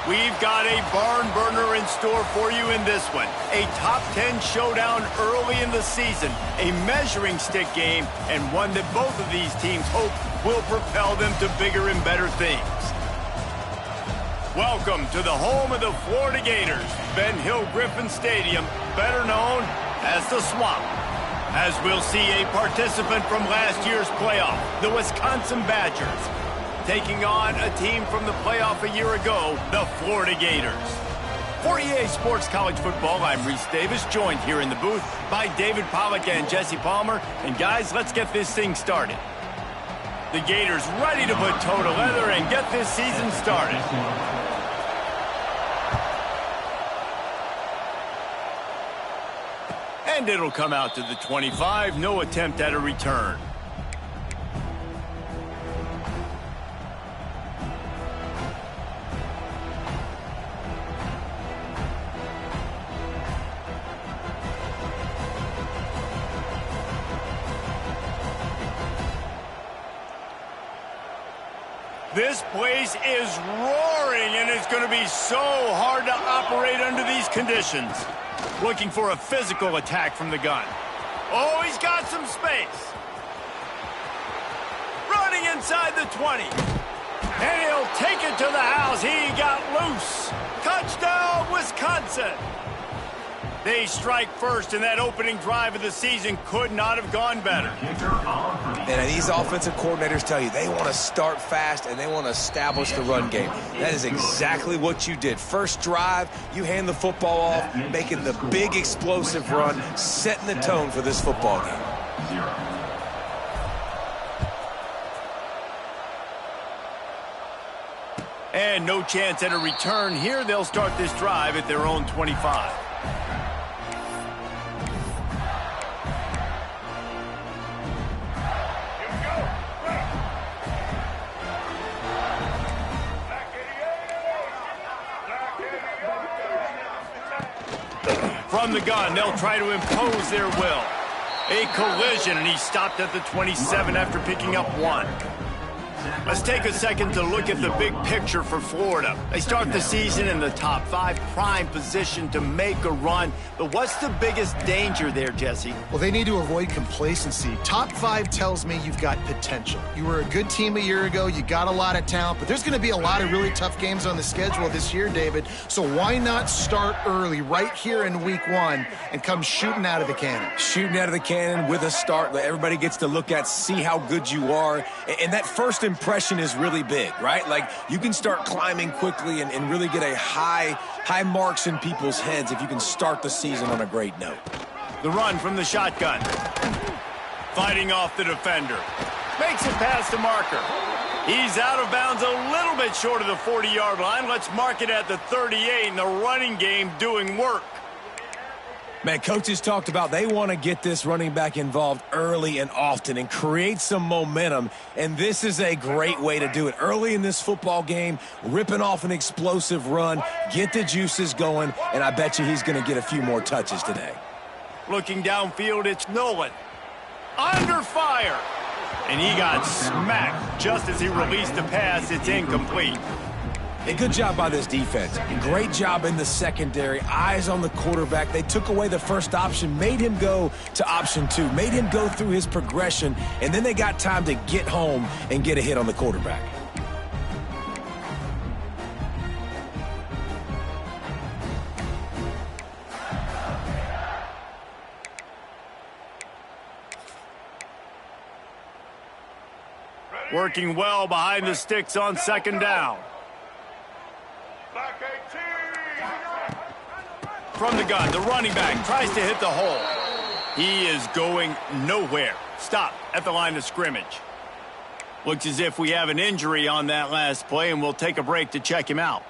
We've got a barn burner in store for you in this one. A top 10 showdown early in the season, a measuring stick game, and one that both of these teams hope will propel them to bigger and better things. Welcome to the home of the Florida Gators, Ben Hill Griffin Stadium, better known as the Swamp. As we'll see a participant from last year's playoff, the Wisconsin Badgers, taking on a team from the playoff a year ago, the Florida Gators. For EA Sports College Football, I'm Reese Davis, joined here in the booth by David Pollack and Jesse Palmer. And guys, let's get this thing started. The Gators ready to put toe to leather and get this season started. And it'll come out to the 25, no attempt at a return. This place is roaring, and it's going to be so hard to operate under these conditions. Looking for a physical attack from the gun. Oh, he's got some space. Running inside the 20. And he'll take it to the house. He got loose. Touchdown, Wisconsin. They strike first, and that opening drive of the season could not have gone better. And these offensive coordinators tell you they want to start fast and they want to establish the run game. That is exactly what you did. First drive, you hand the football off, making the big explosive run, setting the tone for this football game. And no chance at a return here. They'll start this drive at their own 25. From the gun, they'll try to impose their will. A collision, and he stopped at the 27 after picking up one. Let's take a second to look at the big picture for Florida. They start the season in the top 5, prime position to make a run. But what's the biggest danger there, Jesse? Well, they need to avoid complacency. Top 5 tells me you've got potential. You were a good team a year ago. You got a lot of talent. But there's going to be a lot of really tough games on the schedule this year, David. So why not start early right here in week 1 and come shooting out of the cannon? Shooting out of the cannon with a start that everybody gets to look at, see how good you are. And that first impression is really big, right? Like, you can start climbing quickly and really get a high marks in people's heads if you can start the season on a great note. The run from the shotgun. Fighting off the defender. Makes it past the marker. He's out of bounds a little bit short of the 40-yard line. Let's mark it at the 38, and the running game doing work. Man, coaches talked about they want to get this running back involved early and often and create some momentum, and this is a great way to do it. Early in this football game, ripping off an explosive run, get the juices going, and I bet you he's going to get a few more touches today. Looking downfield, it's Nolan. Under fire. And he got smacked just as he released the pass. It's incomplete. A good job by this defense. Great job in the secondary. Eyes on the quarterback. They took away the first option, made him go to option 2, made him go through his progression, and then they got time to get home and get a hit on the quarterback. Working well behind the sticks on second down. From the gun, the running back tries to hit the hole. He is going nowhere. Stop at the line of scrimmage. Looks as if we have an injury on that last play, and we'll take a break to check him out.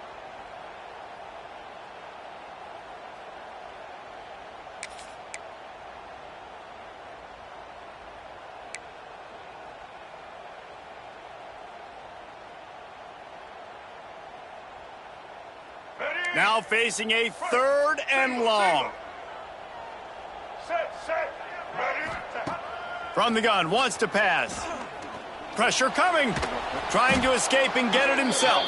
Now facing a 3rd and long. From the gun, wants to pass. Pressure coming. Trying to escape and get it himself.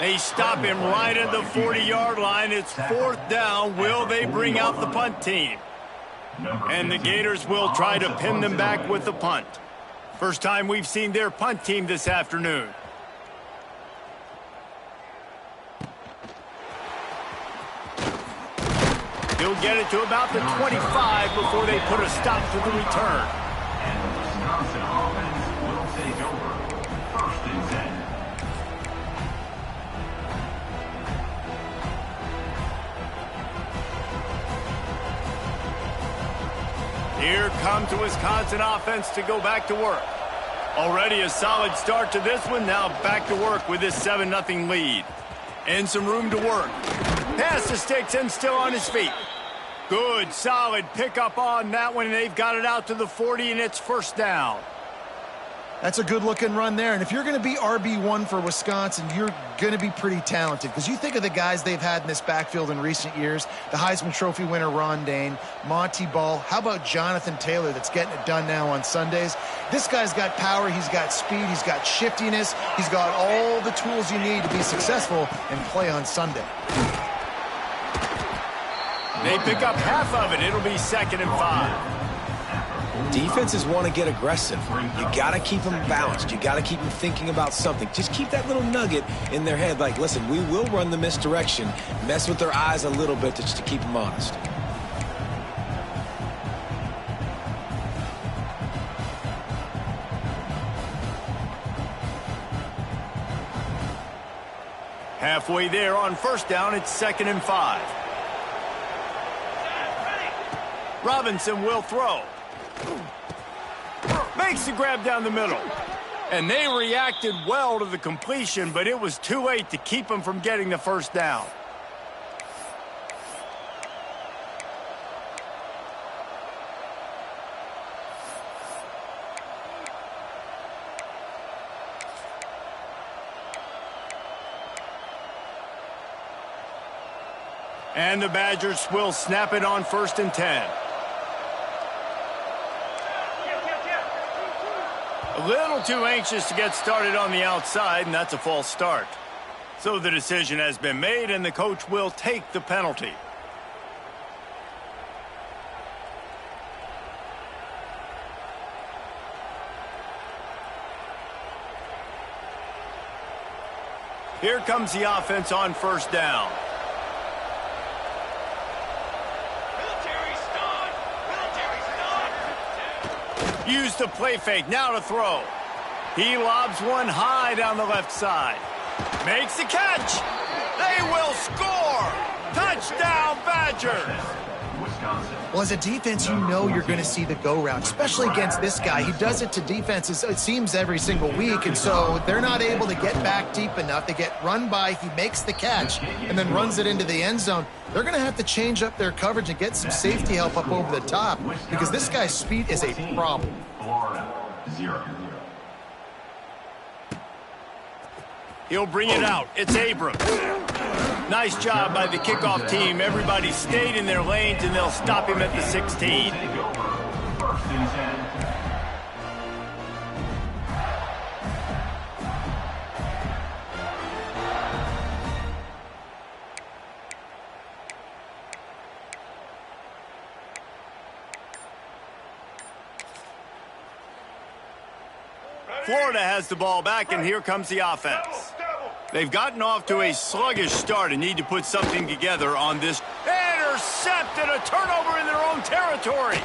They stop him right at the 40-yard line. It's 4th down. Will they bring out the punt team? And the Gators will try to pin them back with the punt. First time we've seen their punt team this afternoon. He'll get it to about the 25 before they put a stop to the return. And the Wisconsin offense will take over. 1st and 10. Here comes the Wisconsin offense to go back to work. Already a solid start to this one. Now back to work with this 7-0 lead. And some room to work. Pass to sticks and still on his feet. Good, solid pickup on that one, and they've got it out to the 40, and it's 1st down. That's a good-looking run there. And if you're going to be RB1 for Wisconsin, you're going to be pretty talented. Because you think of the guys they've had in this backfield in recent years, the Heisman Trophy winner Ron Dane, Monty Ball. How about Jonathan Taylor that's getting it done now on Sundays? This guy's got power, he's got speed, he's got shiftiness. He's got all the tools you need to be successful and play on Sunday. They pick up half of it. It'll be 2nd and 5. Defenses want to get aggressive. You got to keep them balanced. You got to keep them thinking about something. Just keep that little nugget in their head like, listen, we will run the misdirection. Mess with their eyes a little bit just to keep them honest. Halfway there on 1st down, it's 2nd and 5. Robinson will throw. Makes the grab down the middle. And they reacted well to the completion, but it was too late to keep them from getting the 1st down. And the Badgers will snap it on 1st and 10. A little too anxious to get started on the outside, and that's a false start. So the decision has been made, and the coach will take the penalty. Here comes the offense on 1st down. Use the play fake, now to throw. He lobs one high down the left side. Makes the catch. They will score. Touchdown, Badgers. Well, as a defense, you know you're going to see the go route, especially against this guy. He does it to defenses, it seems, every single week, and so they're not able to get back deep enough. They get run by, he makes the catch, and then runs it into the end zone. They're going to have to change up their coverage and get some safety help up over the top because this guy's speed is a problem. Florida, 0. He'll bring it out. It's Abrams. Nice job by the kickoff team. Everybody stayed in their lanes, and they'll stop him at the 16. 1st and 10. Florida has the ball back, and here comes the offense. They've gotten off to a sluggish start and need to put something together on this. Intercepted, a turnover in their own territory.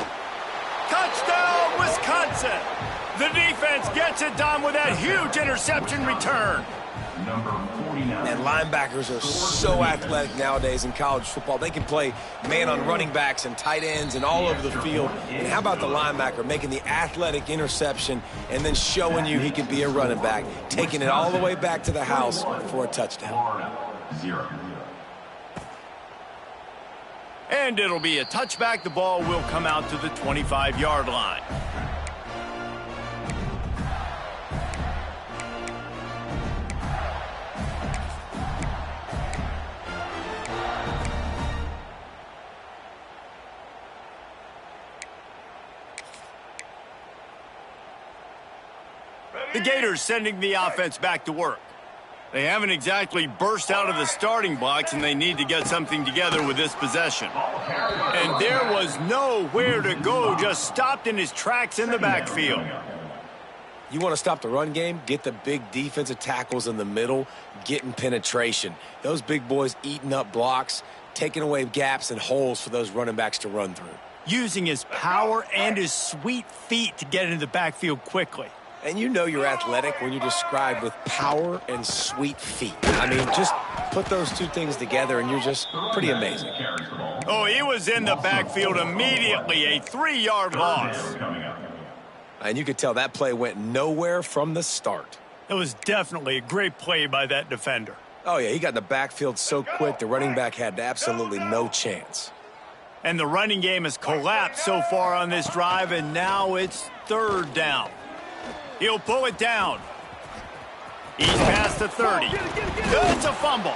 Touchdown, Wisconsin. The defense gets it done with that huge interception return. Number 49. And linebackers are so athletic nowadays in college football. They can play man on running backs and tight ends and all over the field. And how about the linebacker making the athletic interception and then showing you he can be a running back, taking it all the way back to the house for a touchdown. Florida, 0. And it'll be a touchback. The ball will come out to the 25-yard line. The Gators sending the offense back to work. They haven't exactly burst out of the starting blocks, and they need to get something together with this possession. And there was nowhere to go, just stopped in his tracks in the backfield. You want to stop the run game? Get the big defensive tackles in the middle, getting penetration. Those big boys eating up blocks, taking away gaps and holes for those running backs to run through. Using his power and his sweet feet to get into the backfield quickly. And you know you're athletic when you're described with power and sweet feet. I mean, just put those two things together and you're just pretty amazing. Oh, he was in the backfield immediately, a 3-yard loss. And you could tell that play went nowhere from the start. It was definitely a great play by that defender. Oh, yeah, he got in the backfield so quick, the running back had absolutely no chance. And the running game has collapsed so far on this drive, and now it's 3rd down. He'll pull it down. He's past the 30. It's a fumble.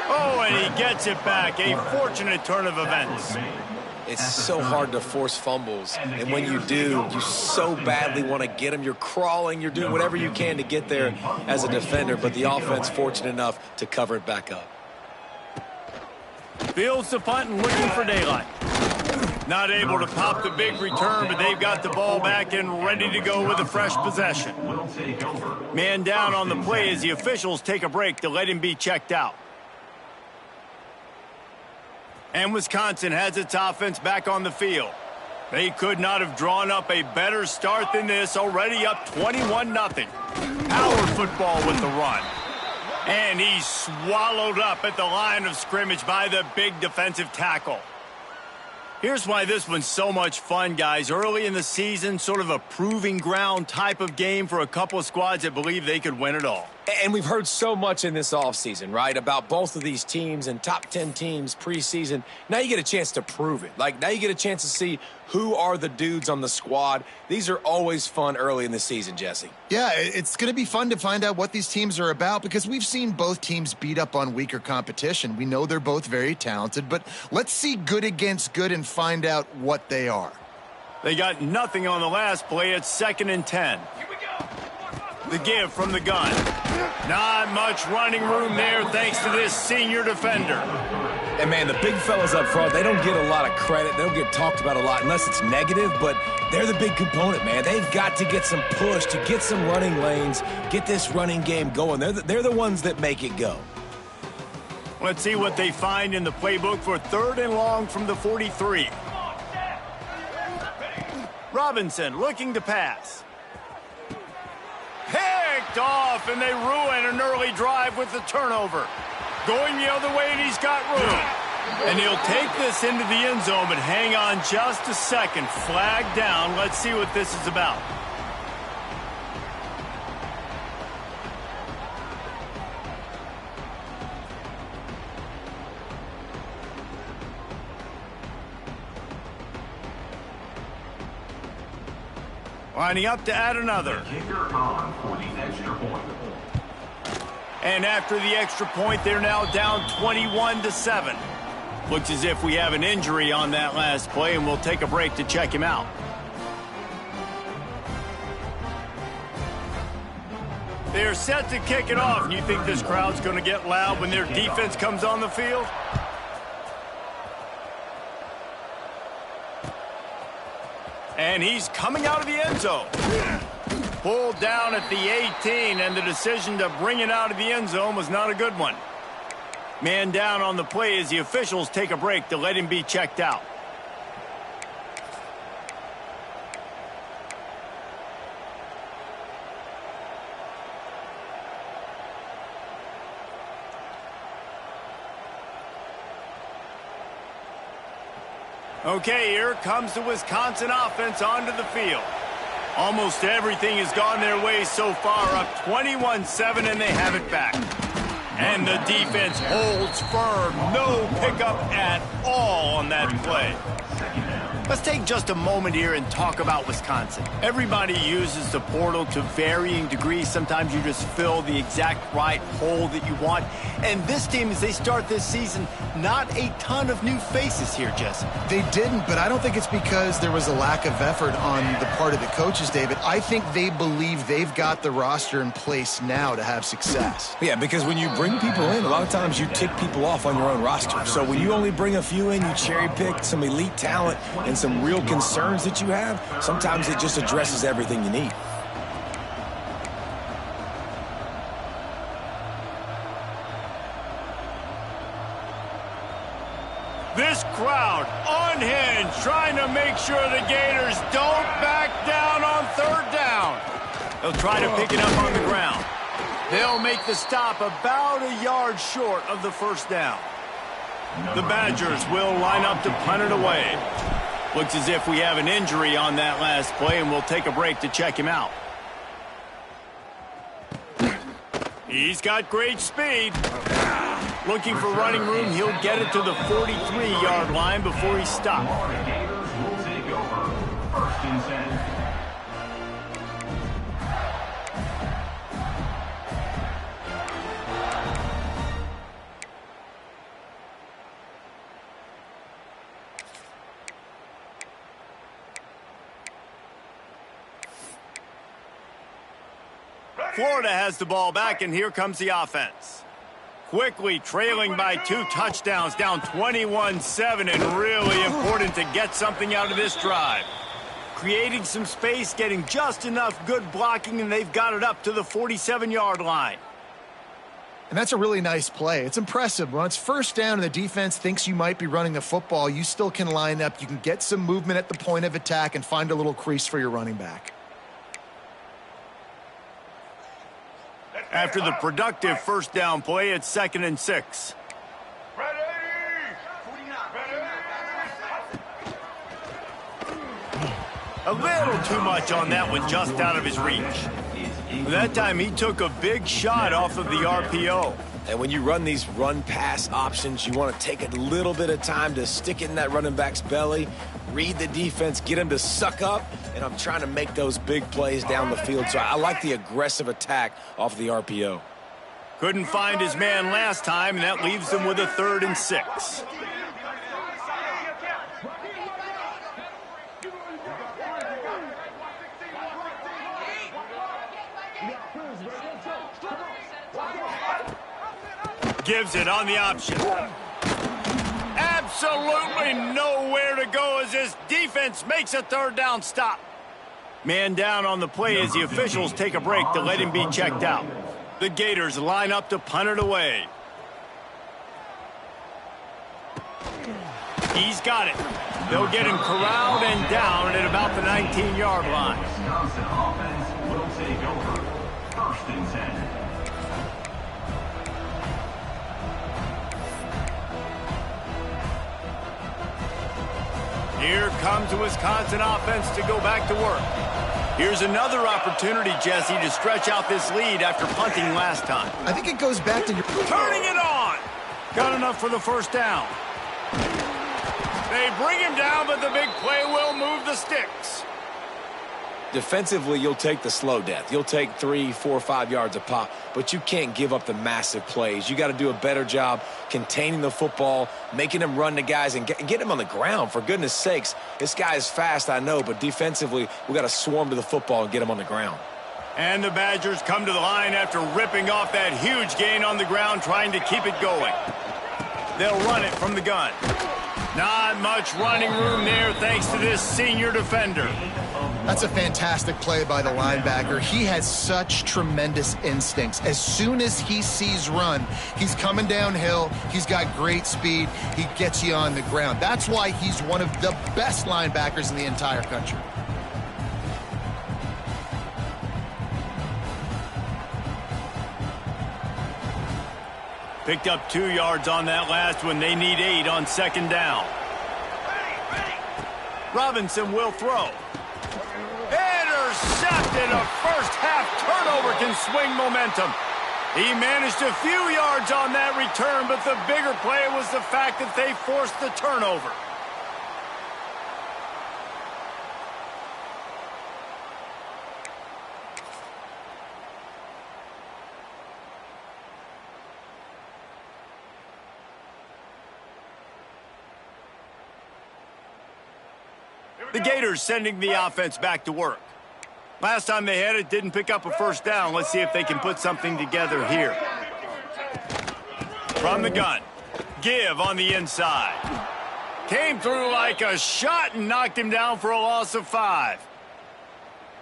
Oh, and he gets it back. A fortunate turn of events. It's so hard to force fumbles, and when you do, you so badly want to get them. You're crawling, you're doing whatever you can to get there as a defender, but the offense fortunate enough to cover it back up. Fields the punt and looking for daylight. Not able to pop the big return, but they've got the ball back and ready to go with a fresh possession. Man down on the play as the officials take a break to let him be checked out. And Wisconsin has its offense back on the field. They could not have drawn up a better start than this, already up 21-0. Power football with the run. And he's swallowed up at the line of scrimmage by the big defensive tackle. Here's why this one's so much fun, guys. Early in the season, sort of a proving ground type of game for a couple of squads that believe they could win it all. And we've heard so much in this offseason, right, about both of these teams and top 10 teams preseason. Now you get a chance to prove it. Like, now you get a chance to see who are the dudes on the squad. These are always fun early in the season, Jesse. Yeah, it's going to be fun to find out what these teams are about because we've seen both teams beat up on weaker competition. We know they're both very talented, but let's see good against good and find out what they are. They got nothing on the last play. It's 2nd and 10. The give from the gun. Not much running room there thanks to this senior defender. And, man, the big fellas up front, they don't get a lot of credit. They don't get talked about a lot unless it's negative, but they're the big component, man. They've got to get some push, to get some running lanes, get this running game going. They're the ones that make it go. Let's see what they find in the playbook for 3rd and long from the 43. Robinson looking to pass. Picked off, and they ruin an early drive with the turnover. Going the other way, and he's got room. And he'll take this into the end zone, but hang on just a second. Flag down. Let's see what this is about. Lining up to add another. Kicker on for the extra point. And after the extra point, they're now down 21-7. Looks as if we have an injury on that last play, and we'll take a break to check him out. They're set to kick it off. And you think this crowd's going to get loud when their defense comes on the field? And he's coming out of the end zone. Pulled down at the 18, and the decision to bring it out of the end zone was not a good one. Man down on the play as the officials take a break to let him be checked out. Okay, here comes the Wisconsin offense onto the field. Almost everything has gone their way so far, up 21-7, and they have it back. And the defense holds firm. No pickup at all on that play. Let's take just a moment here and talk about Wisconsin. Everybody uses the portal to varying degrees. Sometimes you just fill the exact right hole that you want. And this team, as they start this season, not a ton of new faces here, Jesse. They didn't, but I don't think it's because there was a lack of effort on the part of the coaches, David. I think they believe they've got the roster in place now to have success. Yeah, because when you bring people in, a lot of times you tick people off on your own roster. So when you only bring a few in, you cherry pick some elite talent and some real concerns that you have, sometimes it just addresses everything you need. This crowd unhinged, trying to make sure the Gators don't back down on third down. They'll try to pick it up on the ground. They'll make the stop about a yard short of the first down. The Badgers will line up to punt it away. Looks as if we have an injury on that last play, and we'll take a break to check him out. He's got great speed. Looking for running room. He'll get it to the 43-yard line before he stops. Florida Gators will take over. 1st and 10. Florida has the ball back, and here comes the offense. Quickly trailing by 2 touchdowns, down 21-7, and really important to get something out of this drive. Creating some space, getting just enough good blocking, and they've got it up to the 47-yard line. And that's a really nice play. It's impressive. When it's first down and the defense thinks you might be running the football, you still can line up. You can get some movement at the point of attack and find a little crease for your running back. After the productive first down play, it's 2nd and 6. A little too much on that one, just out of his reach. That time he took a big shot off of the RPO. And when you run these run-pass options, you want to take a little bit of time to stick it in that running back's belly, read the defense, get him to suck up, and I'm trying to make those big plays down the field. So I like the aggressive attack off the RPO. Couldn't find his man last time, and that leaves him with a 3rd and 6. Gives it on the option. Absolutely nowhere to go as this defense makes a 3rd down stop. Man down on the play as the officials take a break to let him be checked out. The Gators line up to punt it away. He's got it. They'll get him corralled and down at about the 19-yard line. Wisconsin offense will take over. 1st and 10. Here comes the Wisconsin offense to go back to work. Here's another opportunity, Jesse, to stretch out this lead after punting last time. I think it goes back to your... Turning it on! Got enough for the first down. They bring him down, but the big play will move the sticks. Defensively, you'll take the slow death. You'll take 3, 4, 5 yards a pop, but you can't give up the massive plays. You got to do a better job containing the football, making them run the guys, and get them on the ground. For goodness sakes, this guy is fast, I know, but defensively, we got to swarm to the football and get him on the ground. And the Badgers come to the line after ripping off that huge gain on the ground, trying to keep it going. They'll run it from the gun. Not much running room there thanks to this senior defender. That's a fantastic play by the linebacker. He has such tremendous instincts. As soon as he sees run, he's coming downhill. He's got great speed. He gets you on the ground. That's why he's one of the best linebackers in the entire country. Picked up 2 yards on that last one. They need 8 on 2nd down. Robinson will throw. Intercepted. A first-half turnover can swing momentum. He managed a few yards on that return, but the bigger play was the fact that they forced the turnover. The Gators sending the offense back to work. Last time they had it, didn't pick up a first down. Let's see if they can put something together here. From the gun. Give on the inside. Came through like a shot and knocked him down for a loss of 5.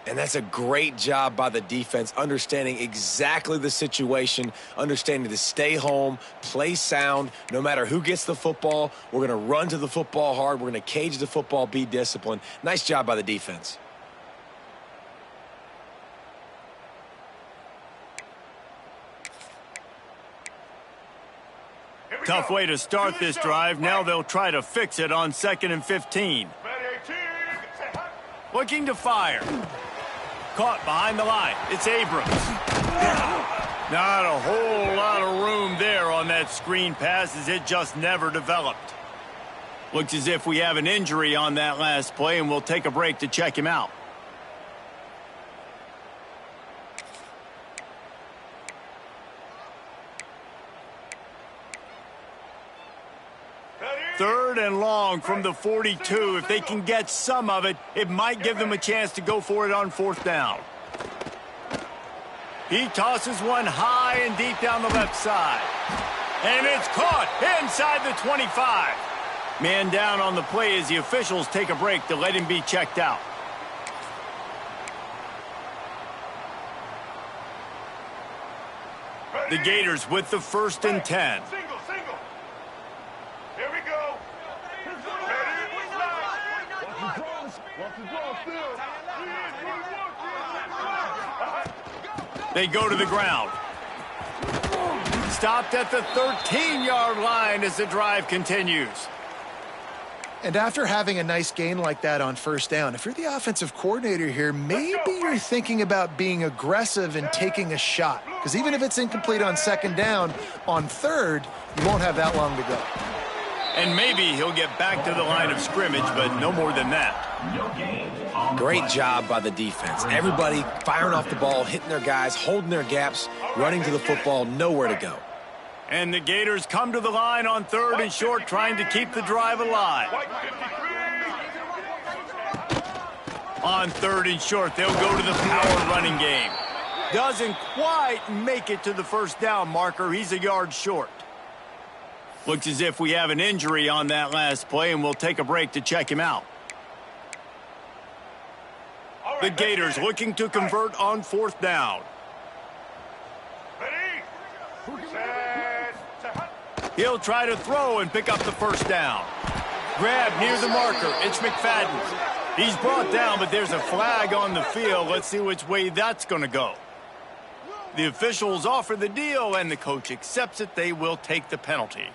And that's a great job by the defense, understanding exactly the situation, understanding to stay home, play sound. No matter who gets the football, we're going to run to the football hard. We're going to cage the football, be disciplined. Nice job by the defense. Tough way to start this drive. Now they'll try to fix it on 2nd and 15. Looking to fire. Caught behind the line. It's Abrams. Not a whole lot of room there on that screen pass as it just never developed. Looks as if we have an injury on that last play, and we'll take a break to check him out. Third and long from the 42. If they can get some of it, it might give them a chance to go for it on 4th down. He tosses one high and deep down the left side. And it's caught inside the 25. Man down on the play as the officials take a break to let him be checked out. The Gators with the 1st and 10. They go to the ground. Stopped at the 13-yard line as the drive continues. And after having a nice gain like that on 1st down, if you're the offensive coordinator here, maybe you're thinking about being aggressive and taking a shot. Because even if it's incomplete on 2nd down, on 3rd, you won't have that long to go. And maybe he'll get back to the line of scrimmage, but no more than that. Great job by the defense. Everybody firing off the ball, hitting their guys, holding their gaps, running to the football, nowhere to go. And the Gators come to the line on 3rd and short, trying to keep the drive alive. On 3rd and short, they'll go to the power running game. Doesn't quite make it to the 1st down marker. He's a yard short. Looks as if we have an injury on that last play, and we'll take a break to check him out. The Gators looking to convert on 4th down. He'll try to throw and pick up the 1st down. Grab near the marker. It's McFadden. He's brought down, but there's a flag on the field. Let's see which way that's going to go. The officials offer the deal, and the coach accepts it. They will take the penalty.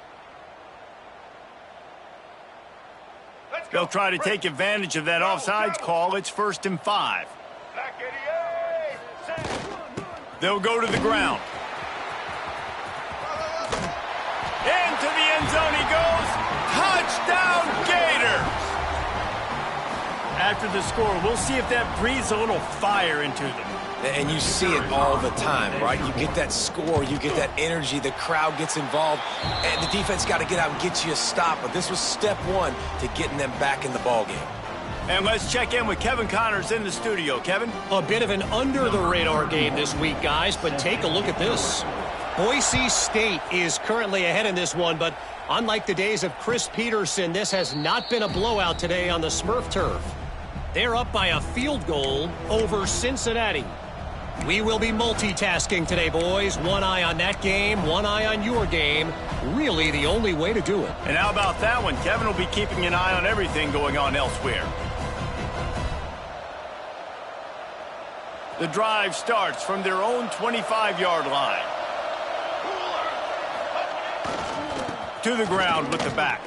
They'll try to take advantage of that offsides call. It's 1st and 5. They'll go to the ground. Into the end zone he goes. Touchdown, Gators! After the score, we'll see if that breathes a little fire into them. And you see it all the time, right? You get that score, you get that energy, the crowd gets involved, and the defense got to get out and get you a stop. But this was step 1 to getting them back in the ballgame. And let's check in with Kevin Connors in the studio. Kevin? A bit of an under-the-radar game this week, guys, but take a look at this. Boise State is currently ahead in this one, but unlike the days of Chris Peterson, this has not been a blowout today on the Smurf turf. They're up by a field goal over Cincinnati. We will be multitasking today, boys. One eye on that game, one eye on your game. Really the only way to do it. And how about that one? Kevin will be keeping an eye on everything going on elsewhere. The drive starts from their own 25-yard line. To the ground with the back.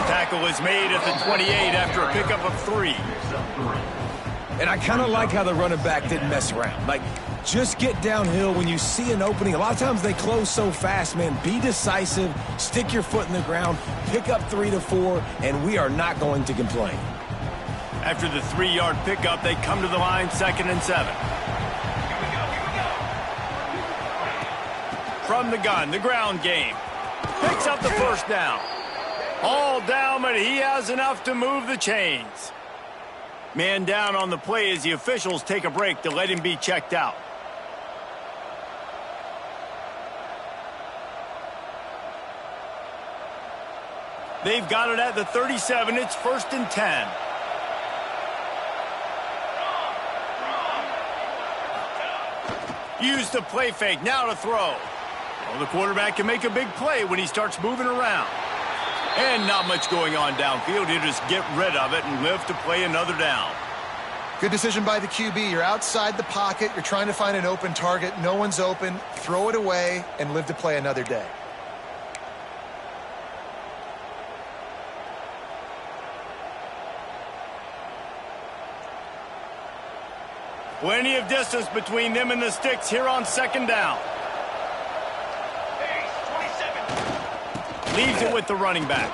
Tackle is made at the 28 after a pickup of 3. And I kind of like how the running back didn't mess around. Like, just get downhill when you see an opening. A lot of times they close so fast, man. Be decisive, stick your foot in the ground, pick up 3 to 4, and we are not going to complain. After the 3-yard pickup, they come to the line 2nd and 7. From the gun, the ground game. Picks up the 1st down. All down, but he has enough to move the chains. Man down on the play as the officials take a break to let him be checked out. They've got it at the 37. It's 1st and 10. Use the play fake. Now to throw. Well, the quarterback can make a big play when he starts moving around. And not much going on downfield. He'll just get rid of it and live to play another down. Good decision by the QB. You're outside the pocket. You're trying to find an open target. No one's open. Throw it away and live to play another day. Plenty of distance between them and the sticks here on 2nd down. Leaves it with the running back.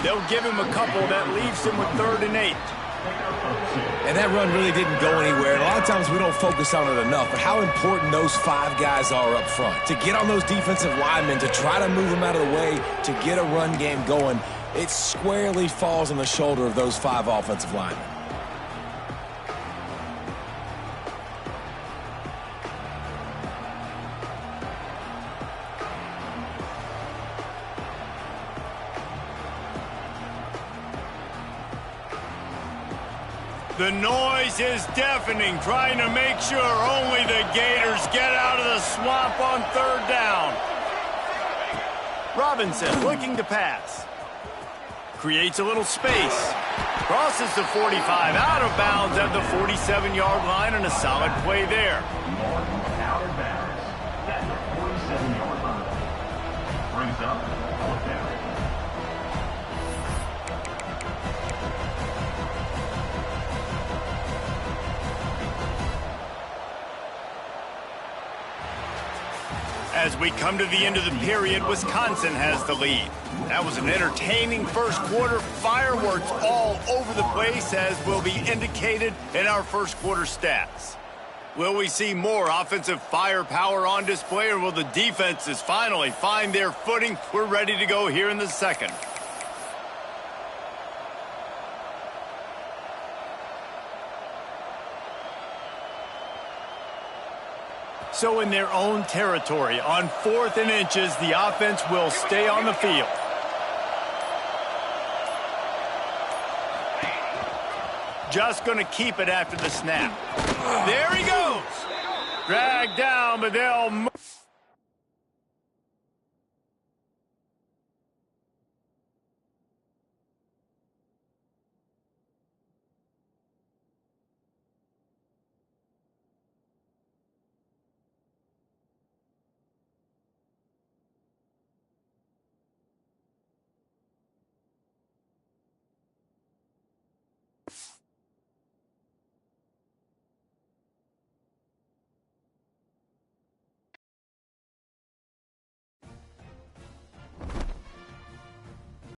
They'll give him a couple. That leaves him with 3rd and 8. And that run really didn't go anywhere. And a lot of times we don't focus on it enough, but how important those 5 guys are up front. To get on those defensive linemen, to try to move them out of the way, to get a run game going, it squarely falls on the shoulder of those 5 offensive linemen. The noise is deafening, trying to make sure only the Gators get out of the swamp on 3rd down. Robinson looking to pass. Creates a little space. Crosses the 45, out of bounds at the 47-yard line, and a solid play there. Out of bounds at the 47-yard line. Brings up 4th down. As we come to the end of the period, Wisconsin has the lead. That was an entertaining first quarter. Fireworks all over the place, as will be indicated in our first quarter stats. Will we see more offensive firepower on display, or will the defenses finally find their footing? We're ready to go here in the second. So in their own territory, on 4th and inches, the offense will stay on the field. Just going to keep it after the snap. There he goes. Dragged down, but they'll move.